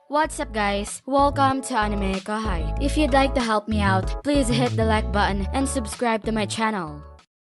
What's up guys? Welcome to AnimeKouhai. If you'd like to help me out, please hit the like button and subscribe to my channel.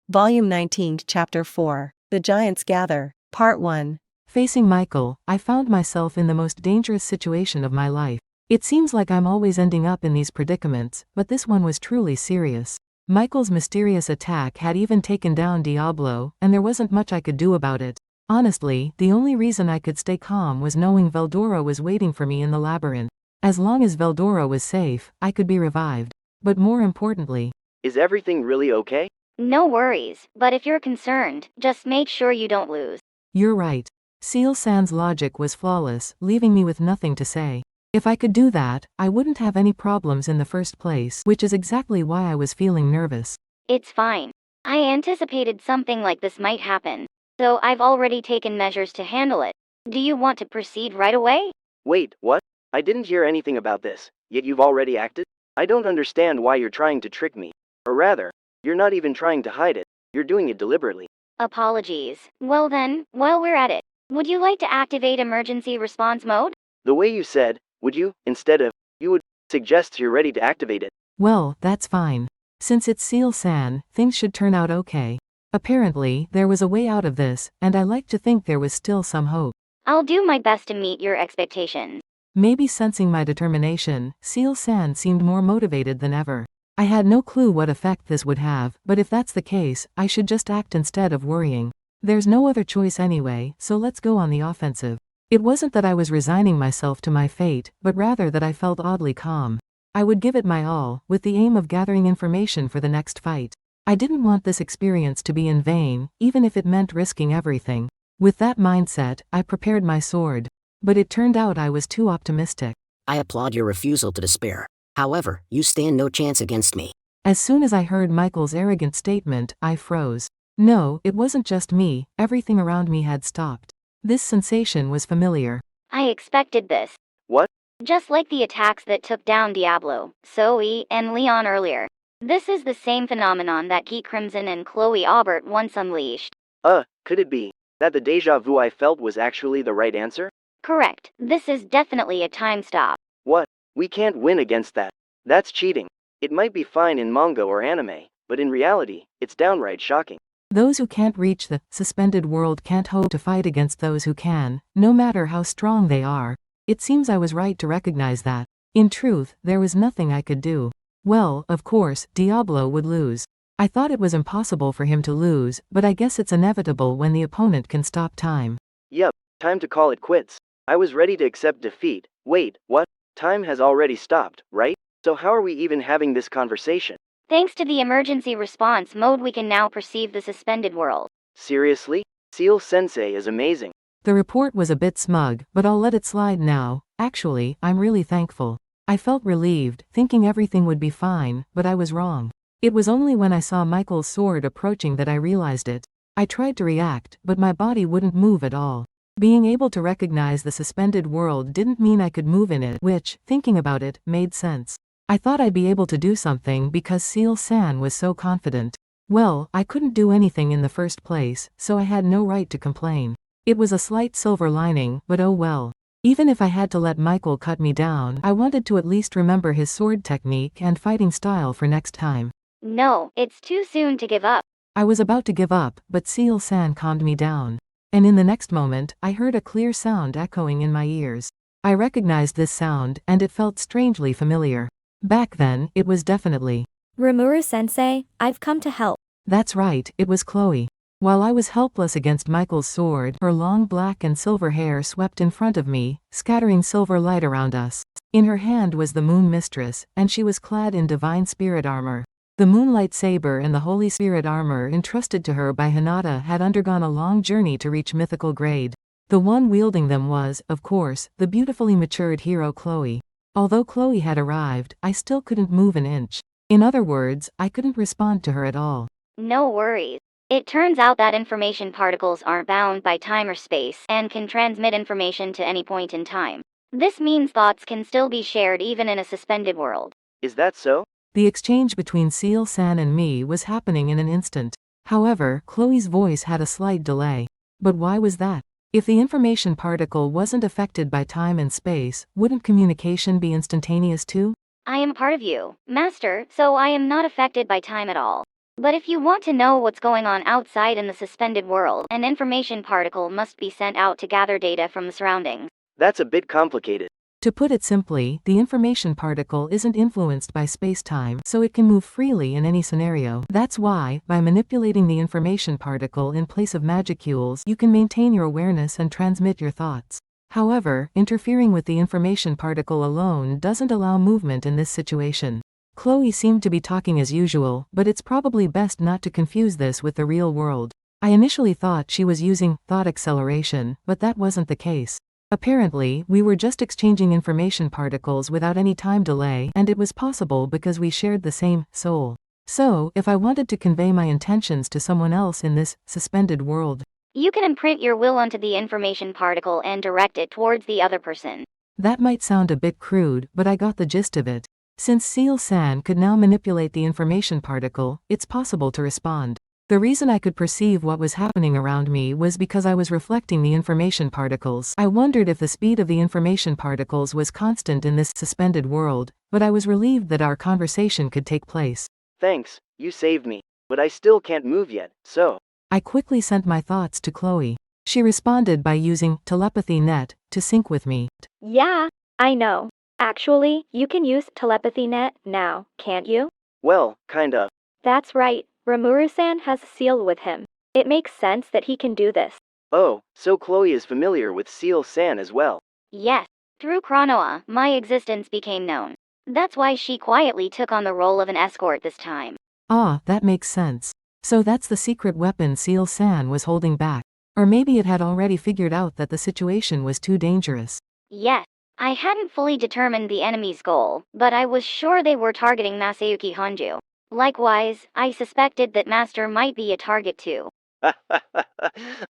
Volume 19, Chapter 4, The Giants Gather, Part 1. Facing Michael, I found myself in the most dangerous situation of my life. It seems like I'm always ending up in these predicaments, but this one was truly serious. Michael's mysterious attack had even taken down Diablo, and there wasn't much I could do about it. Honestly, the only reason I could stay calm was knowing Veldora was waiting for me in the labyrinth. As long as Veldora was safe, I could be revived. But more importantly, is everything really okay? No worries, but if you're concerned, just make sure you don't lose. You're right. Seal-san's logic was flawless, leaving me with nothing to say. If I could do that, I wouldn't have any problems in the first place, which is exactly why I was feeling nervous. It's fine. I anticipated something like this might happen, so I've already taken measures to handle it. Do you want to proceed right away? Wait, what? I didn't hear anything about this, yet you've already acted? I don't understand why you're trying to trick me. Or rather, you're not even trying to hide it, you're doing it deliberately. Apologies. Well then, while we're at it, would you like to activate emergency response mode? The way you said, would you, instead of, you would, suggest you're ready to activate it. Well, that's fine. Since it's Seal-san, things should turn out okay. Apparently, there was a way out of this, and I like to think there was still some hope. I'll do my best to meet your expectations. Maybe sensing my determination, Seal-san seemed more motivated than ever. I had no clue what effect this would have, but if that's the case, I should just act instead of worrying. There's no other choice anyway, so let's go on the offensive. It wasn't that I was resigning myself to my fate, but rather that I felt oddly calm. I would give it my all, with the aim of gathering information for the next fight. I didn't want this experience to be in vain, even if it meant risking everything. With that mindset, I prepared my sword. But it turned out I was too optimistic. I applaud your refusal to despair. However, you stand no chance against me. As soon as I heard Michael's arrogant statement, I froze. No, it wasn't just me, everything around me had stopped. This sensation was familiar. I expected this. What? Just like the attacks that took down Diablo, Zoe, and Leon earlier. This is the same phenomenon that Key Crimson and Chloe Aubert once unleashed. Could it be that the deja vu I felt was actually the right answer? Correct. This is definitely a time stop. What? We can't win against that. That's cheating. It might be fine in manga or anime, but in reality, it's downright shocking. Those who can't reach the suspended world can't hope to fight against those who can, no matter how strong they are. It seems I was right to recognize that. In truth, there was nothing I could do. Well, of course, Diablo would lose. I thought it was impossible for him to lose, but I guess it's inevitable when the opponent can stop time. Yep, time to call it quits. I was ready to accept defeat. Wait, what? Time has already stopped, right? So how are we even having this conversation? Thanks to the emergency response mode, we can now perceive the suspended world. Seriously? Seal Sensei is amazing. The report was a bit smug, but I'll let it slide now. Actually, I'm really thankful. I felt relieved, thinking everything would be fine, but I was wrong. It was only when I saw Michael's sword approaching that I realized it. I tried to react, but my body wouldn't move at all. Being able to recognize the suspended world didn't mean I could move in it, which, thinking about it, made sense. I thought I'd be able to do something because Seal-san was so confident. Well, I couldn't do anything in the first place, so I had no right to complain. It was a slight silver lining, but oh well. Even if I had to let Michael cut me down, I wanted to at least remember his sword technique and fighting style for next time. No, it's too soon to give up. I was about to give up, but Seal-san calmed me down. And in the next moment, I heard a clear sound echoing in my ears. I recognized this sound, and it felt strangely familiar. Back then, it was definitely Rimuru-sensei, I've come to help. That's right, it was Chloe. While I was helpless against Michael's sword, her long black and silver hair swept in front of me, scattering silver light around us. In her hand was the Moon Mistress, and she was clad in divine spirit armor. The Moonlight Saber and the Holy Spirit armor entrusted to her by Hinata had undergone a long journey to reach mythical grade. The one wielding them was, of course, the beautifully matured hero Chloe. Although Chloe had arrived, I still couldn't move an inch. In other words, I couldn't respond to her at all. No worries. It turns out that information particles aren't bound by time or space and can transmit information to any point in time. This means thoughts can still be shared even in a suspended world. Is that so? The exchange between Seal-san and me was happening in an instant. However, Chloe's voice had a slight delay. But why was that? If the information particle wasn't affected by time and space, wouldn't communication be instantaneous too? I am part of you, Master, so I am not affected by time at all. But if you want to know what's going on outside in the suspended world, an information particle must be sent out to gather data from the surroundings. That's a bit complicated. To put it simply, the information particle isn't influenced by space-time, so it can move freely in any scenario. That's why, by manipulating the information particle in place of magicules, you can maintain your awareness and transmit your thoughts. However, interfering with the information particle alone doesn't allow movement in this situation. Chloe seemed to be talking as usual, but it's probably best not to confuse this with the real world. I initially thought she was using thought acceleration, but that wasn't the case. Apparently, we were just exchanging information particles without any time delay, and it was possible because we shared the same soul. So, if I wanted to convey my intentions to someone else in this suspended world, you can imprint your will onto the information particle and direct it towards the other person. That might sound a bit crude, but I got the gist of it. Since Seal-san could now manipulate the information particle, it's possible to respond. The reason I could perceive what was happening around me was because I was reflecting the information particles. I wondered if the speed of the information particles was constant in this suspended world, but I was relieved that our conversation could take place. Thanks, you saved me. But I still can't move yet, so. I quickly sent my thoughts to Chloe. She responded by using telepathy net to sync with me. Yeah, I know. Actually, you can use telepathy net now, can't you? Well, kind of. That's right. Rimuru-san has Seal with him. It makes sense that he can do this. Oh, so Chloe is familiar with Seal-san as well. Yes. Through Chronoa, my existence became known. That's why she quietly took on the role of an escort this time. Ah, that makes sense. So that's the secret weapon Seal-san was holding back. Or maybe it had already figured out that the situation was too dangerous. Yes. I hadn't fully determined the enemy's goal, but I was sure they were targeting Masayuki Honju. Likewise, I suspected that Master might be a target too.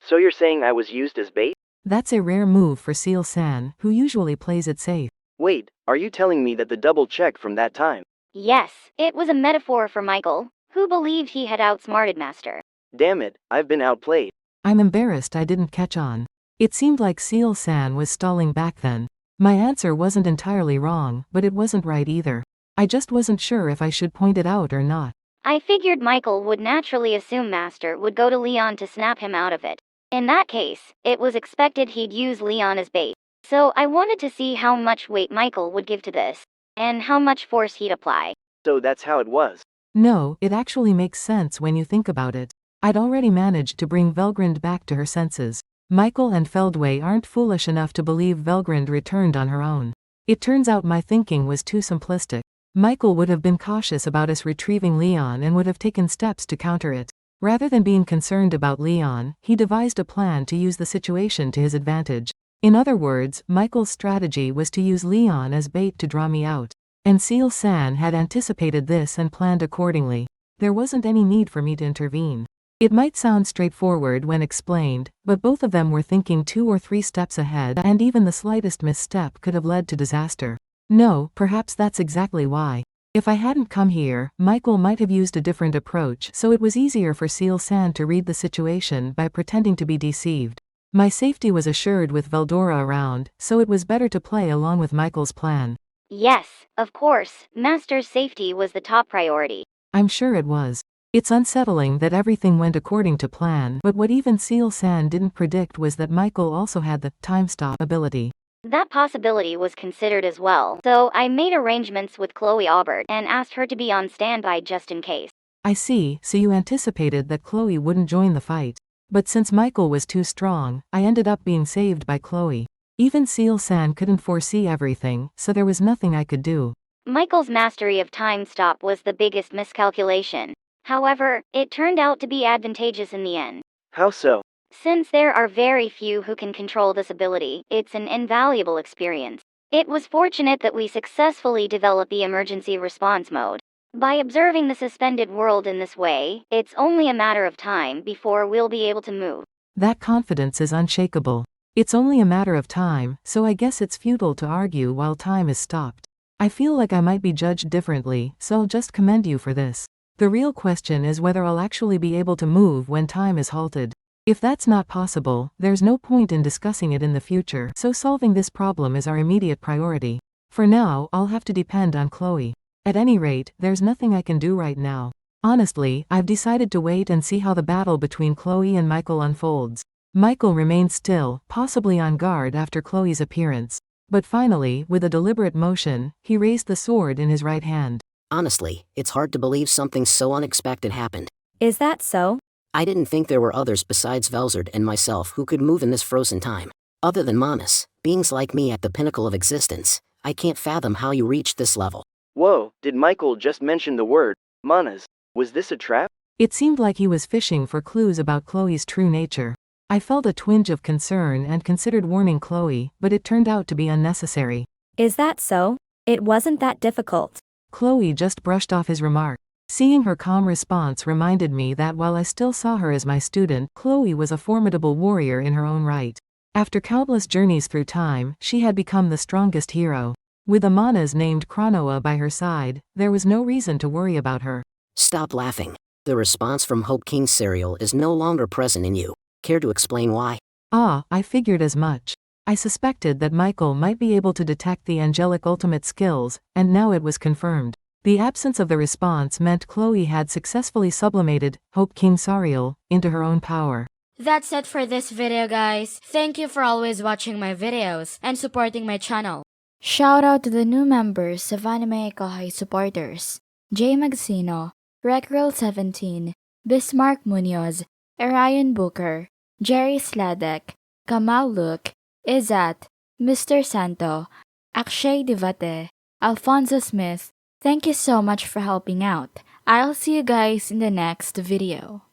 So you're saying I was used as bait? That's a rare move for Seal-san, who usually plays it safe. Wait, are you telling me that the double check from that time? Yes, it was a metaphor for Michael, who believed he had outsmarted Master. Damn it, I've been outplayed. I'm embarrassed I didn't catch on. It seemed like Seal-san was stalling back then. My answer wasn't entirely wrong, but it wasn't right either. I just wasn't sure if I should point it out or not. I figured Michael would naturally assume Master would go to Leon to snap him out of it. In that case, it was expected he'd use Leon as bait. So I wanted to see how much weight Michael would give to this, and how much force he'd apply. So that's how it was. No, it actually makes sense when you think about it. I'd already managed to bring Velgrind back to her senses. Michael and Feldway aren't foolish enough to believe Velgrind returned on her own. It turns out my thinking was too simplistic. Michael would have been cautious about us retrieving Leon and would have taken steps to counter it. Rather than being concerned about Leon, he devised a plan to use the situation to his advantage. In other words, Michael's strategy was to use Leon as bait to draw me out. And Seal-san had anticipated this and planned accordingly. There wasn't any need for me to intervene. It might sound straightforward when explained, but both of them were thinking 2 or 3 steps ahead, and even the slightest misstep could have led to disaster. No, perhaps that's exactly why. If I hadn't come here, Michael might have used a different approach, so it was easier for Seal-san to read the situation by pretending to be deceived. My safety was assured with Veldora around, so it was better to play along with Michael's plan. Yes, of course, Master's safety was the top priority. I'm sure it was. It's unsettling that everything went according to plan, but what even Seal-san didn't predict was that Michael also had the time stop ability. That possibility was considered as well, so I made arrangements with Chloe Aubert and asked her to be on standby just in case. I see, so you anticipated that Chloe wouldn't join the fight. But since Michael was too strong, I ended up being saved by Chloe. Even Seal-san couldn't foresee everything, so there was nothing I could do. Michael's mastery of time stop was the biggest miscalculation. However, it turned out to be advantageous in the end. How so? Since there are very few who can control this ability, it's an invaluable experience. It was fortunate that we successfully developed the emergency response mode. By observing the suspended world in this way, it's only a matter of time before we'll be able to move. That confidence is unshakable. It's only a matter of time, so I guess it's futile to argue while time is stopped. I feel like I might be judged differently, so I'll just commend you for this. The real question is whether I'll actually be able to move when time is halted. If that's not possible, there's no point in discussing it in the future, so solving this problem is our immediate priority. For now, I'll have to depend on Chloe. At any rate, there's nothing I can do right now. Honestly, I've decided to wait and see how the battle between Chloe and Michael unfolds. Michael remained still, possibly on guard after Chloe's appearance. But finally, with a deliberate motion, he raised the sword in his right hand. Honestly, it's hard to believe something so unexpected happened. Is that so? I didn't think there were others besides Velzard and myself who could move in this frozen time. Other than Manas, beings like me at the pinnacle of existence, I can't fathom how you reached this level. Whoa, did Michael just mention the word, manas? Was this a trap? It seemed like he was fishing for clues about Chloe's true nature. I felt a twinge of concern and considered warning Chloe, but it turned out to be unnecessary. Is that so? It wasn't that difficult. Chloe just brushed off his remark. Seeing her calm response reminded me that while I still saw her as my student, Chloe was a formidable warrior in her own right. After countless journeys through time, she had become the strongest hero. With a Manas named Chronoa by her side, there was no reason to worry about her. Stop laughing. The response from Hope King Serial is no longer present in you. Care to explain why? I figured as much. I suspected that Michael might be able to detect the angelic ultimate skills, and now it was confirmed. The absence of the response meant Chloe had successfully sublimated Hope King Sariel into her own power. That's it for this video, guys. Thank you for always watching my videos and supporting my channel. Shout out to the new members of AnimeKouhai supporters: Jay Magsino, Recreal17, Bismarck Munoz, Arian Booker, Jerry Sladek, Kamal Luke, Izat, Mr. Santo, Akshay Divate, Alfonso Smith. Thank you so much for helping out. I'll see you guys in the next video.